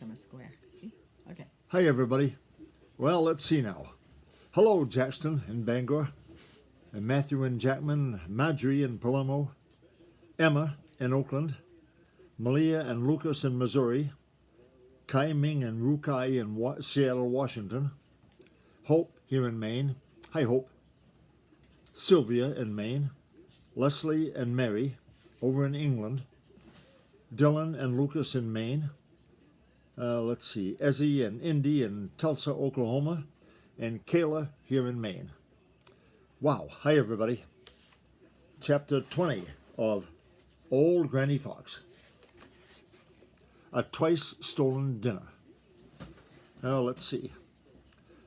them a square. See? Okay. Hi, everybody. Well, let's see now. Hello, Jackson and Bangor, and Matthew and Jackman, Marjorie in Palermo, Emma in Oakland, Malia and Lucas in Missouri, Kai Ming and Rukai in Seattle, Washington, Hope here in Maine. Hi, Hope. Sylvia in Maine, Leslie and Mary over in England, Dylan and Lucas in Maine. Let's see, Ezzy and Indy in Tulsa, Oklahoma, and Kayla here in Maine. Wow. Hi, everybody. Chapter 20 of Old Granny Fox. A twice stolen dinner. Now, let's see.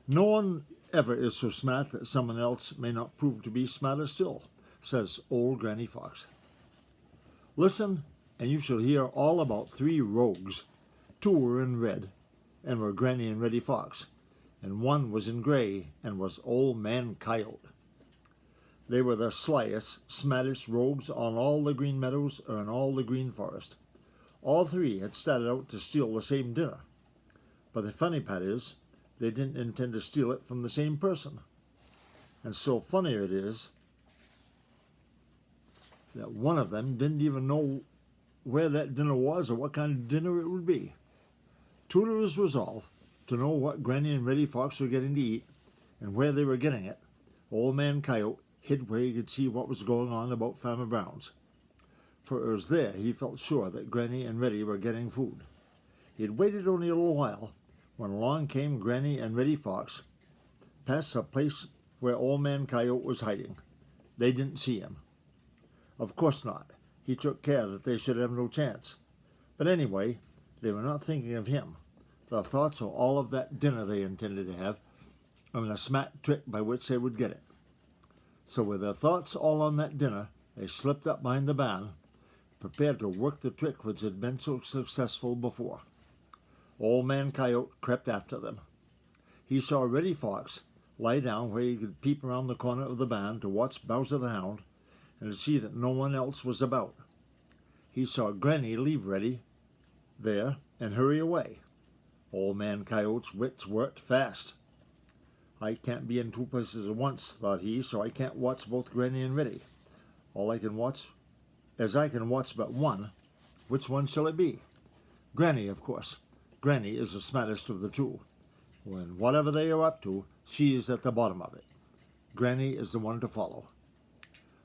No one ever is so smart that someone else may not prove to be smarter still, says Old Granny Fox. Listen, and you shall hear all about 3 rogues. 2 were in red, and were Granny and Reddy Fox, and 1 was in gray, and was Old Man Coyote. They were the slyest, smartest rogues on all the green meadows or in all the green forest. All 3 had started out to steal the same dinner, but the funny part is, they didn't intend to steal it from the same person. And so funnier it is that one of them didn't even know where that dinner was or what kind of dinner it would be. True to his resolve to know what Granny and Reddy Fox were getting to eat and where they were getting it, Old Man Coyote hid where he could see what was going on about Farmer Brown's. For it was there he felt sure that Granny and Reddy were getting food. He had waited only a little while when along came Granny and Reddy Fox, past a place where Old Man Coyote was hiding. They didn't see him. Of course not. He took care that they should have no chance. But anyway, they were not thinking of him. Their thoughts were all of that dinner they intended to have, and a smart trick by which they would get it. So with their thoughts all on that dinner, they slipped up behind the barn, prepared to work the trick which had been so successful before. Old Man Coyote crept after them. He saw Reddy Fox lie down where he could peep around the corner of the barn to watch Bowser the Hound and to see that no one else was about. He saw Granny leave Reddy there and hurry away. Old Man Coyote's wits worked fast. I can't be in 2 places at once, thought he, so I can't watch both Granny and Reddy. I can watch but one, which one shall it be? Granny, of course. Granny is the smartest of the 2. When whatever they are up to, she is at the bottom of it. Granny is the one to follow.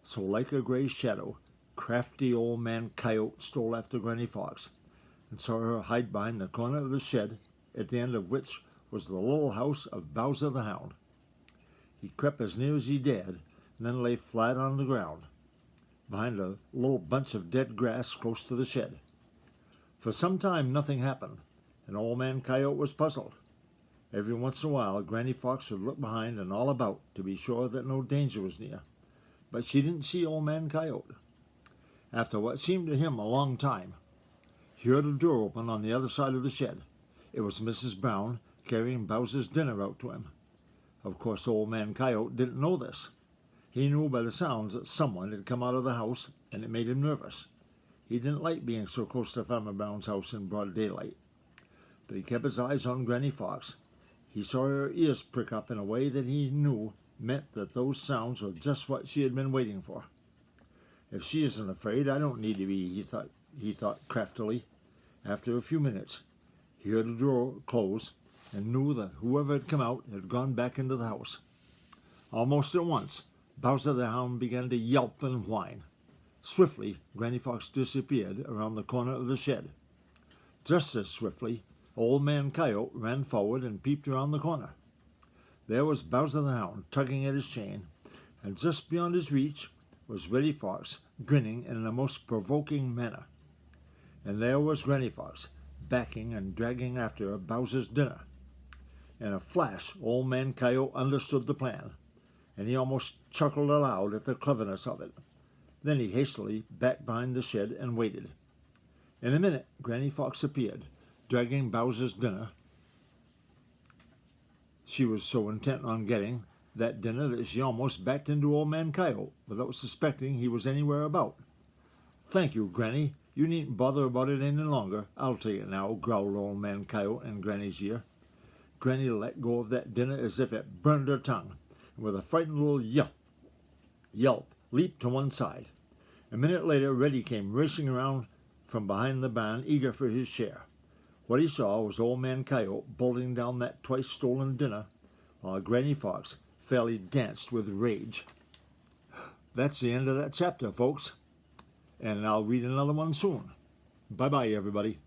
So like a gray shadow, crafty Old Man Coyote stole after Granny Fox and saw her hide behind the corner of the shed, at the end of which was the little house of Bowser the Hound. He crept as near as he dared, and then lay flat on the ground, behind a little bunch of dead grass close to the shed. For some time nothing happened, and Old Man Coyote was puzzled. Every once in a while Granny Fox would look behind and all about to be sure that no danger was near, but she didn't see Old Man Coyote. After what seemed to him a long time, he heard a door open on the other side of the shed. It was Mrs. Brown carrying Bowser's dinner out to him. Of course, Old Man Coyote didn't know this. He knew by the sounds that someone had come out of the house, and it made him nervous. He didn't like being so close to Farmer Brown's house in broad daylight. But he kept his eyes on Granny Fox. He saw her ears prick up in a way that he knew meant that those sounds were just what she had been waiting for. If she isn't afraid, I don't need to be, he thought craftily. After a few minutes, he heard the door close and knew that whoever had come out had gone back into the house. Almost at once, Bowser the Hound began to yelp and whine. Swiftly, Granny Fox disappeared around the corner of the shed. Just as swiftly, Old Man Coyote ran forward and peeped around the corner. There was Bowser the Hound tugging at his chain, and just beyond his reach was Reddy Fox grinning in a most provoking manner. And there was Granny Fox backing and dragging after Bowser's dinner. In a flash, Old Man Coyote understood the plan, and he almost chuckled aloud at the cleverness of it. Then he hastily backed behind the shed and waited. In a minute, Granny Fox appeared, dragging Bowser's dinner. She was so intent on getting that dinner that she almost backed into Old Man Coyote without suspecting he was anywhere about. "Thank you, Granny. You needn't bother about it any longer. I'll take it now, growled Old Man Coyote in Granny's ear. Granny let go of that dinner as if it burned her tongue, and with a frightened little yelp, leaped to one side. A minute later, Reddy came racing around from behind the barn, eager for his share. What he saw was Old Man Coyote bolting down that twice-stolen dinner, while Granny Fox fairly danced with rage. That's the end of that chapter, folks, and I'll read another one soon. Bye-bye, everybody.